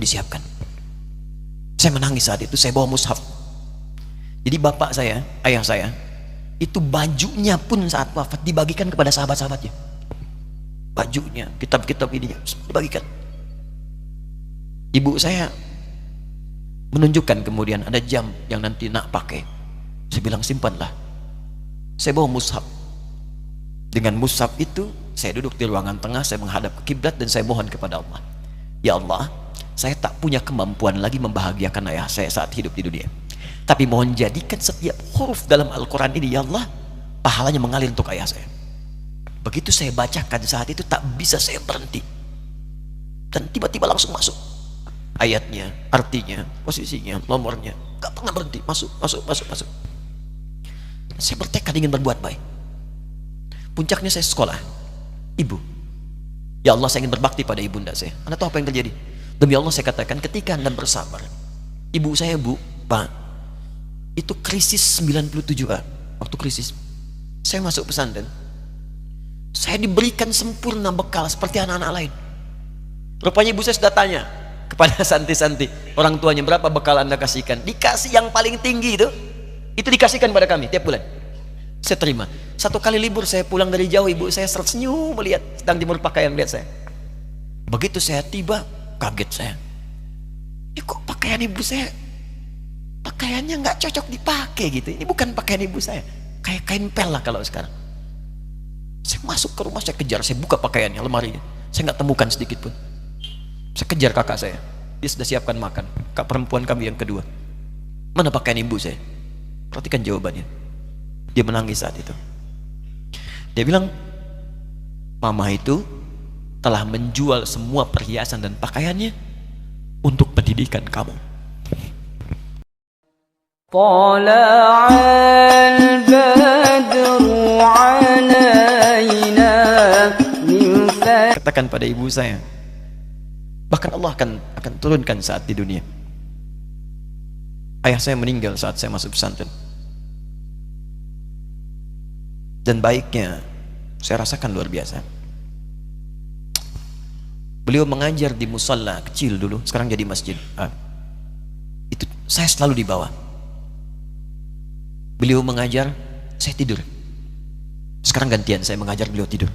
Disiapkan. Saya menangis saat itu, saya bawa mushaf. Jadi bapak saya, ayah saya, itu bajunya pun saat wafat dibagikan kepada sahabat-sahabatnya. Bajunya, kitab-kitab ini dibagikan. Ibu saya menunjukkan kemudian ada jam yang nanti nak pakai. Saya bilang simpanlah. Saya bawa mushaf. Dengan mushaf itu saya duduk di ruangan tengah, saya menghadap ke kiblat dan saya mohon kepada Allah. Ya Allah, saya tak punya kemampuan lagi membahagiakan ayah saya saat hidup di dunia. Tapi mohon jadikan setiap huruf dalam Al-Quran ini, ya Allah, pahalanya mengalir untuk ayah saya. Begitu saya bacakan saat itu tak bisa saya berhenti. Dan tiba-tiba langsung masuk ayatnya, artinya, posisinya, nomornya. Gak pernah berhenti, masuk. Saya bertekad ingin berbuat baik. Puncaknya saya sekolah. Ibu, ya Allah, saya ingin berbakti pada ibunda saya. Anda tahu apa yang terjadi? Demi Allah saya katakan, ketika Anda bersabar, ibu saya, Bu, Pak, itu krisis 97A. Waktu krisis saya masuk pesantren, saya diberikan sempurna bekal seperti anak-anak lain. Rupanya ibu saya sudah tanya kepada santi-santi, orang tuanya, berapa bekal Anda kasihkan? Dikasih yang paling tinggi itu dikasihkan pada kami tiap bulan. Saya terima. Satu kali libur saya pulang dari jauh, ibu saya tersenyum melihat sedang jemur pakaian melihat saya. Begitu saya tiba, kaget saya. Kok pakaian ibu saya, pakaiannya nggak cocok dipakai gitu. Ini bukan pakaian ibu saya, kayak kain pel lah kalau sekarang. Saya masuk ke rumah, saya kejar, saya buka pakaiannya, lemarinya, saya nggak temukan sedikit pun. Saya kejar kakak saya, dia sudah siapkan makan. Kak perempuan kami yang kedua, mana pakaian ibu saya? Perhatikan jawabannya. Dia menangis saat itu. Dia bilang, mama itu telah menjual semua perhiasan dan pakaiannya untuk pendidikan kamu. Katakan pada ibu saya, bahkan Allah akan turunkan saat di dunia. Ayah saya meninggal saat saya masuk pesantren. Dan baiknya saya rasakan luar biasa. Beliau mengajar di musalla kecil dulu, sekarang jadi masjid. Itu saya selalu di bawah. Beliau mengajar, saya tidur. Sekarang gantian saya mengajar, beliau tidur.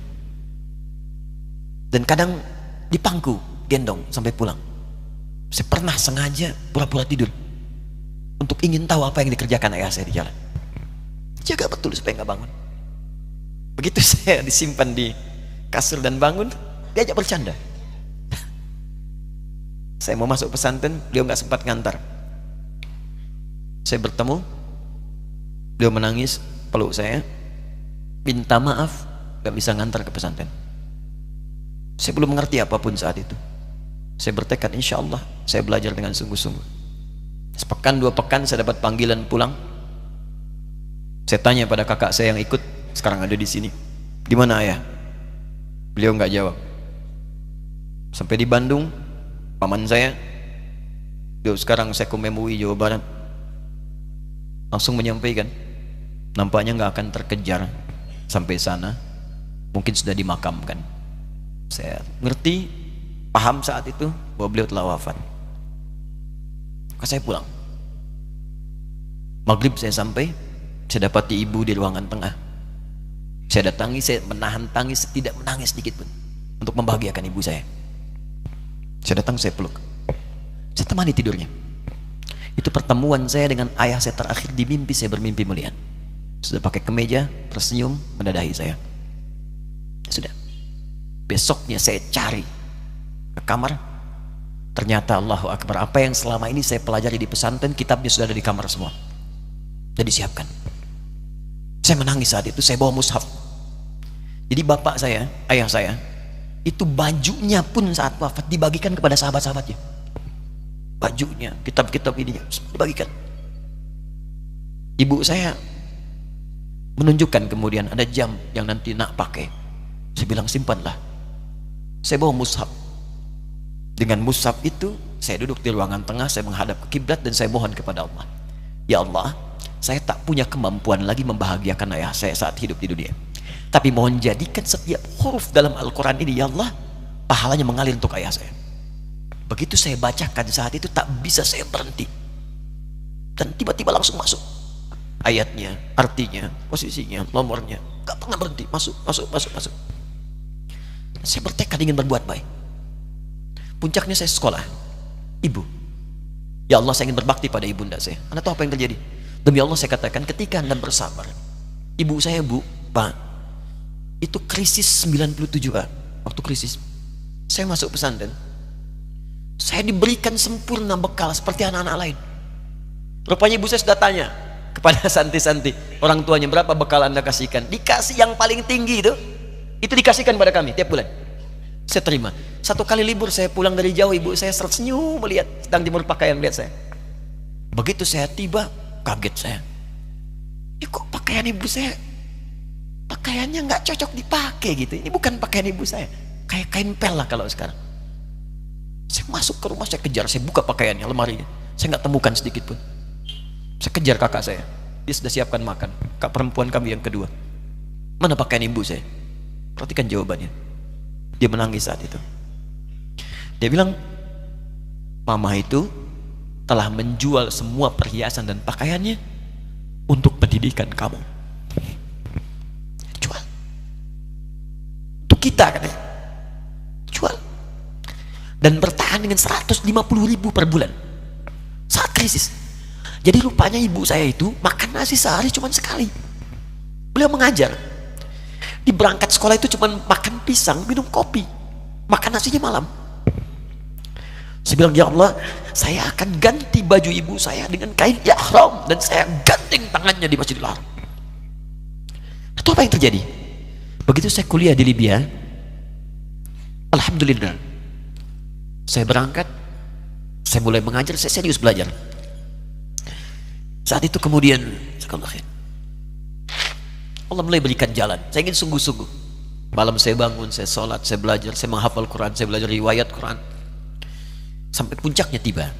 Dan kadang di pangku gendong sampai pulang. Saya pernah sengaja pura-pura tidur untuk ingin tahu apa yang dikerjakan ayah saya di jalan. Jaga betul supaya nggak bangun. Begitu saya disimpan di kasur dan bangun, diajak bercanda. Saya mau masuk pesantren, beliau nggak sempat ngantar. Saya bertemu, beliau menangis, peluk saya, minta maaf, nggak bisa ngantar ke pesantren. Saya belum mengerti apapun saat itu. Saya bertekad, insya Allah saya belajar dengan sungguh-sungguh. Sepekan, 2 pekan saya dapat panggilan pulang. Saya tanya pada kakak saya yang ikut, sekarang ada di sini, di mana ayah? Beliau nggak jawab. Sampai di Bandung, paman saya, beliau sekarang Sekom MUI Jawa Barat, langsung menyampaikan, nampaknya nggak akan terkejar sampai sana, mungkin sudah dimakamkan. Saya ngerti, paham saat itu bahwa beliau telah wafat. Maka saya pulang. Maghrib saya sampai, saya dapati ibu di ruangan tengah. Saya datangi, saya menahan tangis, tidak menangis sedikit pun untuk membahagiakan ibu saya. Saya datang, saya peluk, saya temani tidurnya. Itu pertemuan saya dengan ayah saya terakhir di mimpi. Saya bermimpi melihat sudah pakai kemeja, tersenyum, mendadahi saya. Sudah. Besoknya saya cari ke kamar, ternyata Allahu Akbar, apa yang selama ini saya pelajari di pesantren, kitabnya sudah ada di kamar semua, sudah disiapkan. Saya menangis saat itu, saya bawa mushaf. Jadi bapak saya, ayah saya, itu bajunya pun saat wafat dibagikan kepada sahabat-sahabatnya. Bajunya, kitab-kitab ini dibagikan. Ibu saya menunjukkan kemudian ada jam yang nanti nak pakai. Saya bilang simpanlah. Saya bawa mushaf. Dengan mushaf itu saya duduk di ruangan tengah, saya menghadap ke kiblat dan saya mohon kepada Allah. Ya Allah, saya tak punya kemampuan lagi membahagiakan ayah saya saat hidup di dunia. Tapi mohon jadikan setiap huruf dalam Al-Quran ini, ya Allah, pahalanya mengalir untuk ayah saya. Begitu saya bacakan saat itu tak bisa saya berhenti. Dan tiba-tiba langsung masuk ayatnya, artinya, posisinya, nomornya. Gak pernah berhenti, masuk. Saya bertekad ingin berbuat baik. Puncaknya saya sekolah. Ibu, ya Allah, saya ingin berbakti pada ibunda saya. Anda tahu apa yang terjadi? Demi Allah saya katakan, ketika Anda bersabar, ibu saya, Bu, Pak, itu krisis 97A. Waktu krisis, saya masuk pesantren, saya diberikan sempurna bekal seperti anak-anak lain. Rupanya ibu saya sudah tanya kepada santi-santi, orang tuanya, berapa bekal Anda kasihkan? Dikasih yang paling tinggi itu dikasihkan pada kami tiap bulan. Saya terima. Satu kali libur saya pulang dari jauh, ibu saya tersenyum melihat, sedang jemur pakaian melihat saya. Begitu saya tiba, kaget saya. Kok pakaian ibu saya, pakaiannya nggak cocok dipakai gitu. Ini bukan pakaian ibu saya, kayak kain pel lah kalau sekarang. Saya masuk ke rumah, saya kejar, saya buka pakaiannya, lemarinya, saya nggak temukan sedikit pun. Saya kejar kakak saya, dia sudah siapkan makan. Kak perempuan kami yang kedua, mana pakaian ibu saya? Perhatikan jawabannya. Dia menangis saat itu. Dia bilang, mama itu telah menjual semua perhiasan dan pakaiannya untuk pendidikan kamu. Jual. Untuk kita katanya. Jual. Dan bertahan dengan 150.000 per bulan saat krisis. Jadi rupanya ibu saya itu makan nasi sehari cuma sekali. Beliau mengajar. Di berangkat sekolah itu cuma makan pisang, minum kopi, makan nasinya malam. Saya bilang, ya Allah, saya akan ganti baju ibu saya dengan kain ihram dan saya gandeng tangannya di Masjidil Haram. Itu apa yang terjadi? Begitu saya kuliah di Libya, alhamdulillah, saya berangkat, saya mulai mengajar, saya serius belajar. Saat itu kemudian Allah mulai berikan jalan. Saya ingin sungguh-sungguh. Malam saya bangun, saya sholat, saya belajar, saya menghafal Quran, saya belajar riwayat Quran. Sampai puncaknya tiba.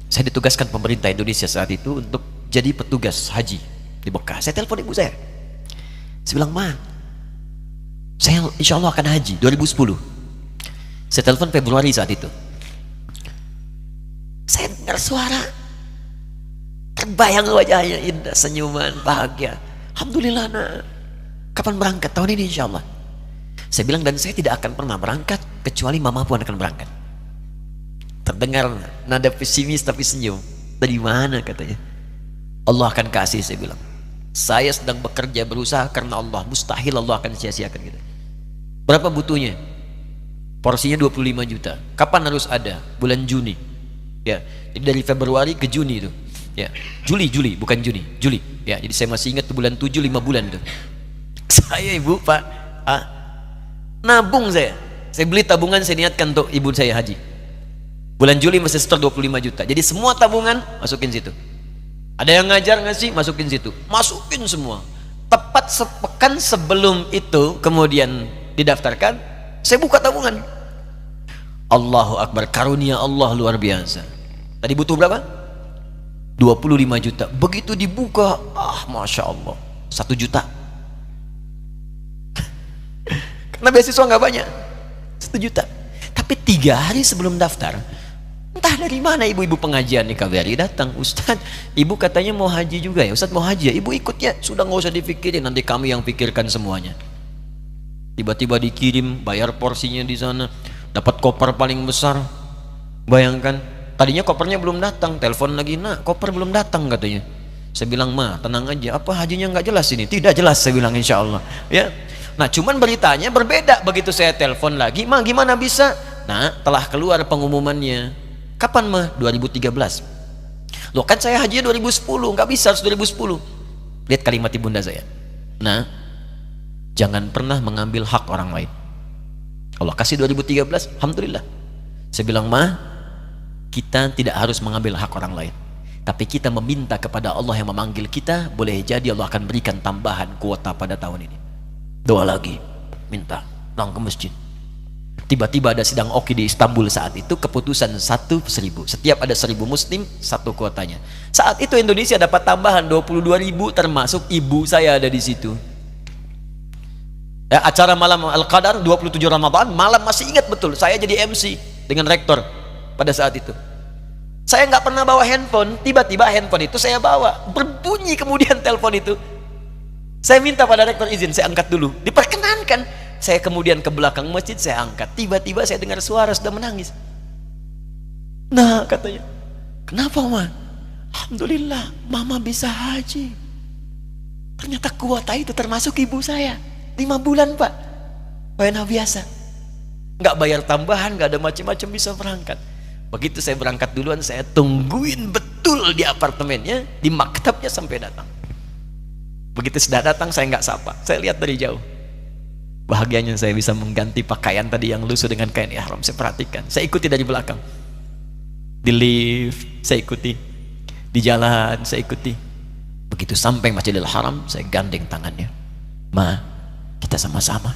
Saya ditugaskan pemerintah Indonesia saat itu untuk jadi petugas haji di Mekah. Saya telepon ibu saya. Saya bilang, Ma, saya insya Allah akan haji 2010. Saya telepon Februari saat itu. Saya dengar suara, terbayang wajahnya indah, senyuman, bahagia. Alhamdulillah, nak. Kapan berangkat? Tahun ini insya Allah. Saya bilang, dan saya tidak akan pernah berangkat kecuali mama pun akan berangkat. Terdengar nada pesimis tapi senyum. Dari mana katanya? Allah akan kasih, saya bilang. Saya sedang bekerja, berusaha karena Allah. Mustahil Allah akan sia-siakan kita. Berapa butuhnya? Porsinya 25 juta. Kapan harus ada? Bulan Juni. Ya, jadi dari Februari ke Juni itu. Ya, Juli bukan Juni, Juli. Ya, jadi saya masih ingat bulan 7, 5 bulan itu. Saya, ibu, Pak, nabung saya. Saya beli tabungan, saya niatkan untuk ibu saya haji. Bulan Juli masih setor 25 juta. Jadi semua tabungan masukin situ. Ada yang ngajar ngasih, masukin situ. Masukin semua. Tepat sepekan sebelum itu kemudian didaftarkan, saya buka tabungan. Allahu Akbar, karunia Allah luar biasa. Tadi butuh berapa? 25 juta. Begitu dibuka, Masya Allah, 1 juta. Karena beasiswa nggak banyak, 1 juta. Tapi 3 hari sebelum daftar, entah dari mana ibu-ibu pengajian di KBRI datang, Ustadz, ibu katanya mau haji juga ya, Ustadz mau haji ya, ibu ikut ya, sudah nggak usah dipikirin, nanti kami yang pikirkan semuanya. Tiba-tiba dikirim, bayar porsinya di sana, dapat koper paling besar. Bayangkan, tadinya kopernya belum datang, telepon lagi, nak koper belum datang katanya. Saya bilang, Ma, tenang aja, apa hajinya nggak jelas ini? Tidak jelas, saya bilang, insya Allah. Ya. Nah, cuman beritanya berbeda. Begitu saya telepon lagi, Ma, gimana bisa? Nah, telah keluar pengumumannya. Kapan, Ma? 2013. Loh, kan saya hajinya 2010, nggak bisa, harus 2010. Lihat kalimat ibunda saya. Nah, jangan pernah mengambil hak orang lain. Allah kasih 2013, alhamdulillah. Saya bilang, Ma, kita tidak harus mengambil hak orang lain, tapi kita meminta kepada Allah yang memanggil kita. Boleh jadi Allah akan berikan tambahan kuota pada tahun ini. Doa lagi, minta, pulang ke masjid. Tiba-tiba ada sidang Oki di Istanbul saat itu, keputusan 1.000. Setiap ada 1.000 muslim, 1 kuotanya. Saat itu Indonesia dapat tambahan 22.000, termasuk ibu saya ada di situ. Ya, acara malam Al-Qadar 27 Ramadan, malam masih ingat betul, saya jadi MC. dengan rektor pada saat itu. Saya nggak pernah bawa handphone, tiba-tiba handphone itu saya bawa, berbunyi kemudian telepon itu. Saya minta pada rektor izin, saya angkat dulu, diperkenankan. Saya kemudian ke belakang masjid, saya angkat, tiba-tiba saya dengar suara sudah menangis. Nah, katanya, kenapa Ma? Alhamdulillah mama bisa haji. Ternyata kuota itu termasuk ibu saya 5 bulan Pak, wena biasa, nggak bayar tambahan, nggak ada macam-macam, bisa berangkat. Begitu saya berangkat duluan, saya tungguin betul di apartemennya, di maktabnya sampai datang. Begitu sudah datang, saya nggak sapa, saya lihat dari jauh. Bahagianya saya bisa mengganti pakaian tadi yang lusuh dengan kain ihram. Saya perhatikan, saya ikuti dari belakang, di lift saya ikuti, di jalan saya ikuti. Begitu sampai Masjidil Haram, saya gandeng tangannya. Ma, kita sama-sama.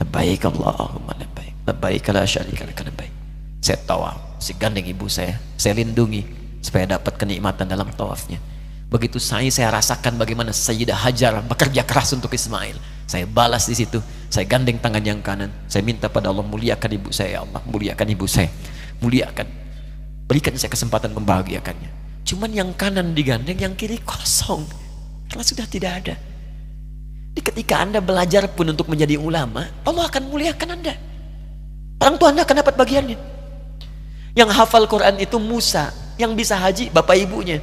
Labbaik Allahumma labbaik, labbaik la syarika lak labbaik. Saya tawaf, saya gandeng ibu saya lindungi supaya dapat kenikmatan dalam tawafnya. Begitu saya rasakan bagaimana Sayyidah Hajar bekerja keras untuk Ismail. Saya balas di situ, saya gandeng tangan yang kanan, saya minta pada Allah, muliakan ibu saya ya Allah, muliakan ibu saya, muliakan, berikan saya kesempatan membahagiakannya. Cuman yang kanan digandeng, yang kiri kosong karena sudah tidak ada. Jadi ketika Anda belajar pun untuk menjadi ulama, Allah akan muliakan Anda. Orang tua Anda akan dapat bagiannya. Yang hafal Quran itu Musa, yang bisa haji bapak ibunya.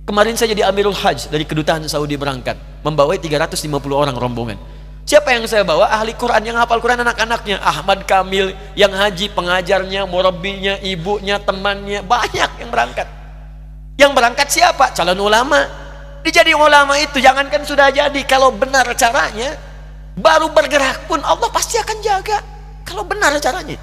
Kemarin saya jadi Amirul Hajj dari kedutaan Saudi berangkat, membawai 350 orang rombongan. Siapa yang saya bawa? Ahli Quran, yang hafal Quran anak-anaknya. Ahmad Kamil yang haji, pengajarnya, murabbinya, ibunya, temannya, banyak yang berangkat. Yang berangkat siapa? Calon ulama. Dijadi ulama itu jangankan sudah jadi, kalau benar caranya, baru bergerak pun Allah pasti akan jaga. Kalau benar caranya.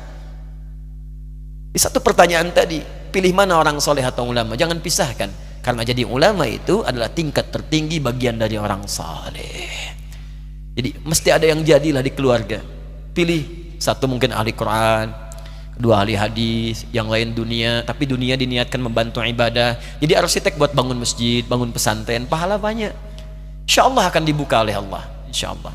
Di satu pertanyaan tadi, pilih mana orang soleh atau ulama? Jangan pisahkan, karena jadi ulama itu adalah tingkat tertinggi bagian dari orang soleh. Jadi mesti ada yang jadilah di keluarga. Pilih satu, mungkin ahli Quran, kedua ahli hadis, yang lain dunia, tapi dunia diniatkan membantu ibadah. Jadi arsitek buat bangun masjid, bangun pesantren, pahala banyak. Insya Allah akan dibuka oleh Allah, insya Allah.